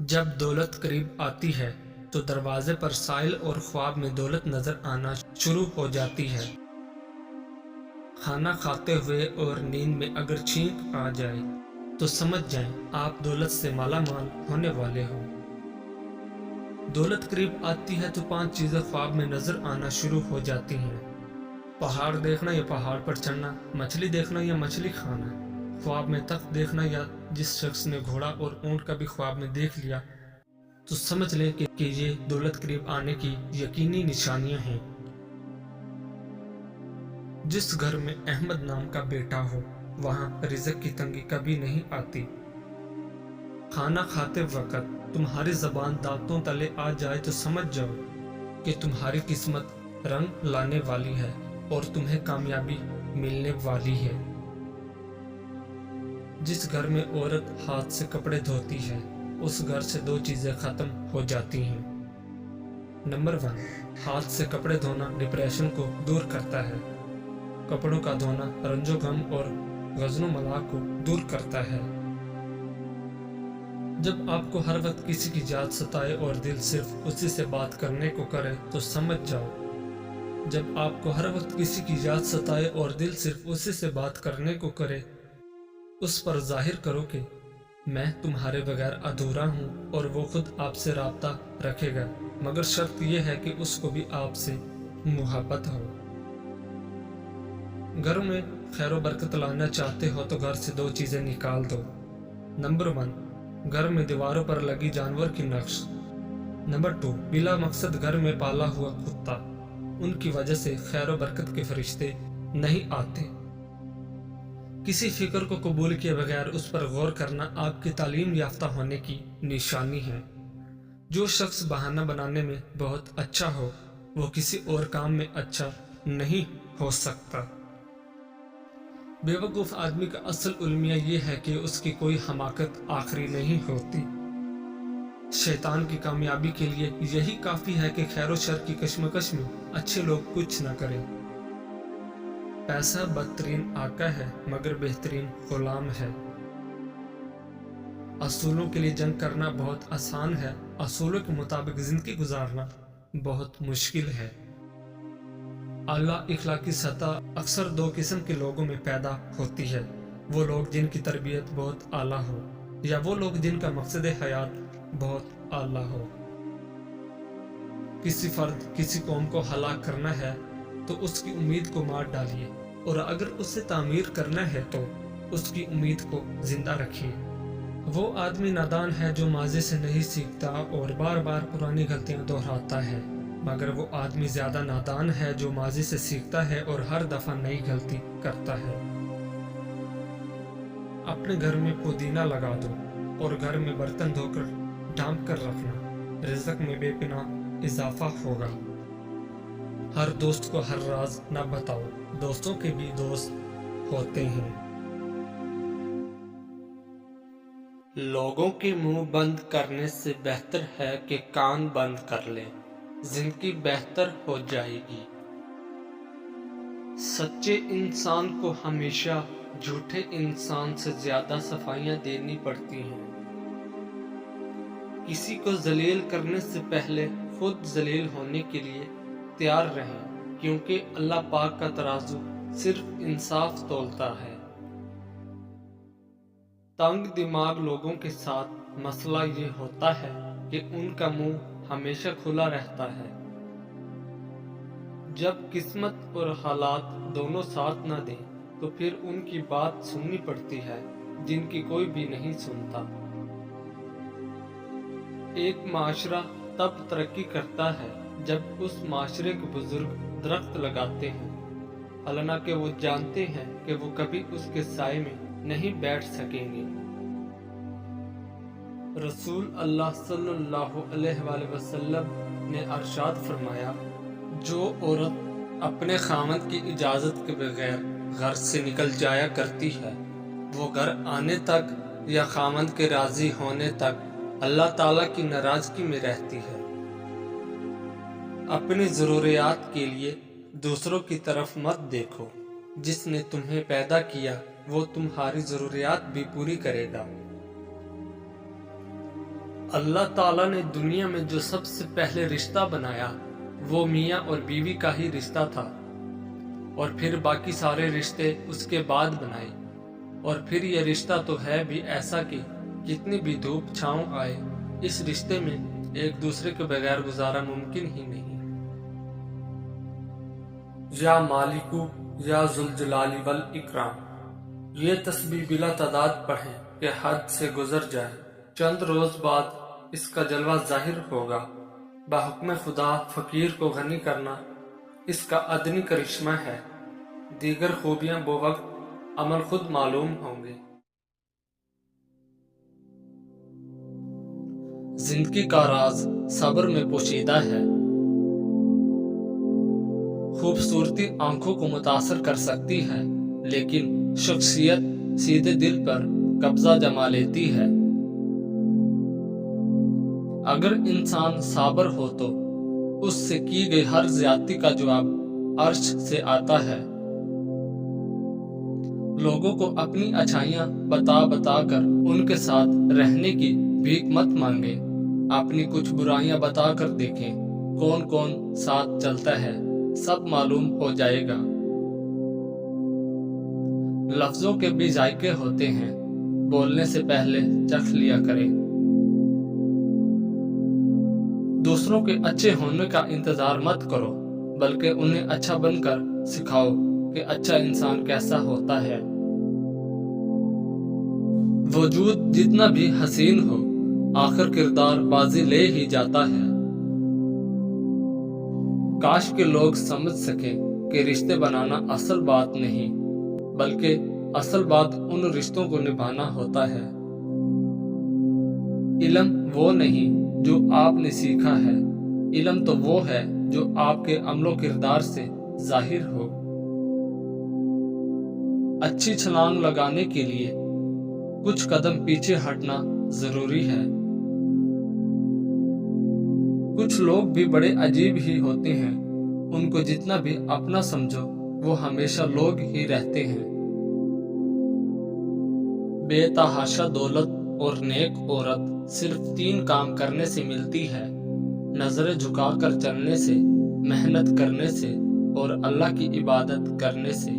جب دولت قریب آتی ہے تو دروازے پر سائل اور خواب میں دولت نظر آنا شروع ہو جاتی ہے۔ کھانا کھاتے ہوئے اور نیند میں اگر چھینک آ جائے تو سمجھ جائیں آپ دولت سے مالا مال ہونے والے ہو۔ دولت قریب آتی ہے تو 5 چیزیں خواب میں نظر آنا شروع ہو جاتی ہیں۔ پہاڑ دیکھنا یا پہاڑ پر چڑھنا، مچھلی دیکھنا یا مچھلی کھانا، خواب میں تخت دیکھنا، یا جس شخص نے گھوڑا اور اونٹ کا بھی خواب میں دیکھ لیا تو سمجھ لیں کہ یہ دولت قریب آنے کی یقینی نشانیاں ہیں۔ جس گھر میں احمد نام کا بیٹا ہو وہاں رزق کی تنگی کبھی نہیں آتی۔ کھانا کھاتے وقت تمہاری زبان دانتوں تلے آ جائے تو سمجھ جاؤ کہ تمہاری قسمت رنگ لانے والی ہے اور تمہیں کامیابی ملنے والی ہے۔ جس گھر میں عورت ہاتھ سے کپڑے دھوتی ہے اس گھر سے 2 چیزیں ختم ہو جاتی ہیں۔ نمبر 1، ہاتھ سے کپڑے دھونا ڈپریشن کو دور کرتا ہے۔ کپڑوں کا دھونا رنج و غم اور غضن و ملال کو دور کرتا ہے۔ جب آپ کو ہر وقت کسی کی یاد ستائے اور دل صرف اسی سے بات کرنے کو کرے تو سمجھ جاؤ۔ جب آپ کو ہر وقت کسی کی یاد ستائے اور دل صرف اسی سے بات کرنے کو کرے، اس پر ظاہر کرو کہ میں تمہارے بغیر ادھورا ہوں اور وہ خود آپ سے رابطہ رکھے گا، مگر شرط یہ ہے کہ اس کو بھی آپ سے محبت ہو۔ گھر میں خیر و برکت لانا چاہتے ہو تو گھر سے 2 چیزیں نکال دو۔ نمبر 1، گھر میں دیواروں پر لگی جانور کی نقش۔ نمبر 2، بلا مقصد گھر میں پالا ہوا کتا۔ ان کی وجہ سے خیر و برکت کے فرشتے نہیں آتے۔ کسی فکر کو قبول کیے بغیر اس پر غور کرنا آپ کی تعلیم یافتہ ہونے کی نشانی ہے۔ جو شخص بہانہ بنانے میں بہت اچھا ہو وہ کسی اور کام میں اچھا نہیں ہو سکتا۔ بے وقوف آدمی کا اصل المیہ یہ ہے کہ اس کی کوئی حماقت آخری نہیں ہوتی۔ شیطان کی کامیابی کے لیے یہی کافی ہے کہ خیر و شر کی کشمکش میں اچھے لوگ کچھ نہ کریں۔ پیسہ بدترین آقا ہے مگر بہترین غلام ہے۔ اصولوں کے لیے جنگ کرنا بہت آسان ہے، اصولوں کے مطابق زندگی گزارنا بہت مشکل ہے۔ اعلیٰ اخلاقی سطح اکثر 2 قسم کے لوگوں میں پیدا ہوتی ہے، وہ لوگ جن کی تربیت بہت اعلیٰ ہو یا وہ لوگ جن کا مقصد حیات بہت اعلیٰ ہو۔ کسی فرد کسی قوم کو ہلاک کرنا ہے تو اس کی امید کو مار ڈالیے، اور اگر اسے تعمیر کرنا ہے تو اس کی امید کو زندہ رکھیے۔ وہ آدمی نادان ہے جو ماضی سے نہیں سیکھتا اور بار بار پرانی غلطیاں دہراتا ہے، مگر وہ آدمی زیادہ نادان ہے جو ماضی سے سیکھتا ہے اور ہر دفعہ نئی غلطی کرتا ہے۔ اپنے گھر میں پودینہ لگا دو اور گھر میں برتن دھو کر ڈھانپ کر رکھنا، رزق میں بے پناہ اضافہ ہوگا۔ ہر دوست کو ہر راز نہ بتاؤ، دوستوں کے بھی دوست ہوتے ہیں۔ لوگوں کے منہ بند کرنے سے بہتر ہے کہ کان بند کر لیں، زندگی بہتر ہو جائے گی۔ سچے انسان کو ہمیشہ جھوٹے انسان سے زیادہ صفائیاں دینی پڑتی ہیں۔ کسی کو ذلیل کرنے سے پہلے خود ذلیل ہونے کے لیے تیار رہیں، کیونکہ اللہ پاک کا ترازو صرف انصاف تولتا ہے۔ تنگ دماغ لوگوں کے ساتھ مسئلہ یہ ہوتا ہے کہ ان کا منہ ہمیشہ کھلا رہتا ہے۔ جب قسمت اور حالات دونوں ساتھ نہ دیں تو پھر ان کی بات سننی پڑتی ہے جن کی کوئی بھی نہیں سنتا۔ ایک معاشرہ تب ترقی کرتا ہے جب اس معاشرے کے بزرگ درخت لگاتے ہیں، حالانکہ وہ جانتے ہیں کہ وہ کبھی اس کے سائے میں نہیں بیٹھ سکیں گے۔ رسول اللہ صلی اللہ علیہ وآلہ وسلم نے ارشاد فرمایا، جو عورت اپنے خاوند کی اجازت کے بغیر گھر سے نکل جایا کرتی ہے وہ گھر آنے تک یا خاوند کے راضی ہونے تک اللہ تعالیٰ کی ناراضگی میں رہتی ہے۔ اپنی ضروریات کے لیے دوسروں کی طرف مت دیکھو، جس نے تمہیں پیدا کیا وہ تمہاری ضروریات بھی پوری کرے گا۔ اللہ تعالیٰ نے دنیا میں جو سب سے پہلے رشتہ بنایا وہ میاں اور بیوی کا ہی رشتہ تھا، اور پھر باقی سارے رشتے اس کے بعد بنائے۔ اور پھر یہ رشتہ تو ہے بھی ایسا کہ کتنی بھی دھوپ چھاؤں آئے، اس رشتے میں ایک دوسرے کے بغیر گزارا ممکن ہی نہیں۔ یا مالکو یا ذوالجلال والاکرام، یہ تسبیح بلا تعداد پڑھیں کہ حد سے گزر جائے۔ چند روز بعد اس کا جلوہ ظاہر ہوگا۔ بحکم خدا فقیر کو غنی کرنا اس کا ادنی کرشمہ ہے، دیگر خوبیاں بوقت عمل خود معلوم ہوں گے۔ زندگی کا راز صبر میں پوشیدہ ہے۔ خوبصورتی آنکھوں کو متاثر کر سکتی ہے، لیکن شخصیت سیدھے دل پر قبضہ جما لیتی ہے۔ اگر انسان صابر ہو تو اس سے کی گئی ہر زیادتی کا جواب عرش سے آتا ہے۔ لوگوں کو اپنی اچھائیاں بتا بتا کر ان کے ساتھ رہنے کی بھیک مت مانگے، اپنی کچھ برائیاں بتا کر دیکھیں کون کون ساتھ چلتا ہے، سب معلوم ہو جائے گا۔ لفظوں کے بھی ذائقے ہوتے ہیں، بولنے سے پہلے چکھ لیا کریں۔ دوسروں کے اچھے ہونے کا انتظار مت کرو، بلکہ انہیں اچھا بن کر سکھاؤ کہ اچھا انسان کیسا ہوتا ہے۔ وجود جتنا بھی حسین ہو، آخر کردار بازی لے ہی جاتا ہے۔ کاش کہ لوگ سمجھ سکیں کہ رشتے بنانا اصل بات نہیں، بلکہ اصل بات ان رشتوں کو نبھانا ہوتا ہے۔ علم وہ نہیں جو آپ نے سیکھا ہے، علم تو وہ ہے جو آپ کے عمل و کردار سے ظاہر ہو۔ اچھی چھلانگ لگانے کے لیے کچھ قدم پیچھے ہٹنا ضروری ہے۔ کچھ لوگ بھی بڑے عجیب ہی ہوتے ہیں، ان کو جتنا بھی اپنا سمجھو وہ ہمیشہ لوگ ہی رہتے ہیں۔ بے تحاشا دولت اور نیک عورت صرف 3 کام کرنے سے ملتی ہے: نظریں جھکا کر چلنے سے، محنت کرنے سے اور اللہ کی عبادت کرنے سے۔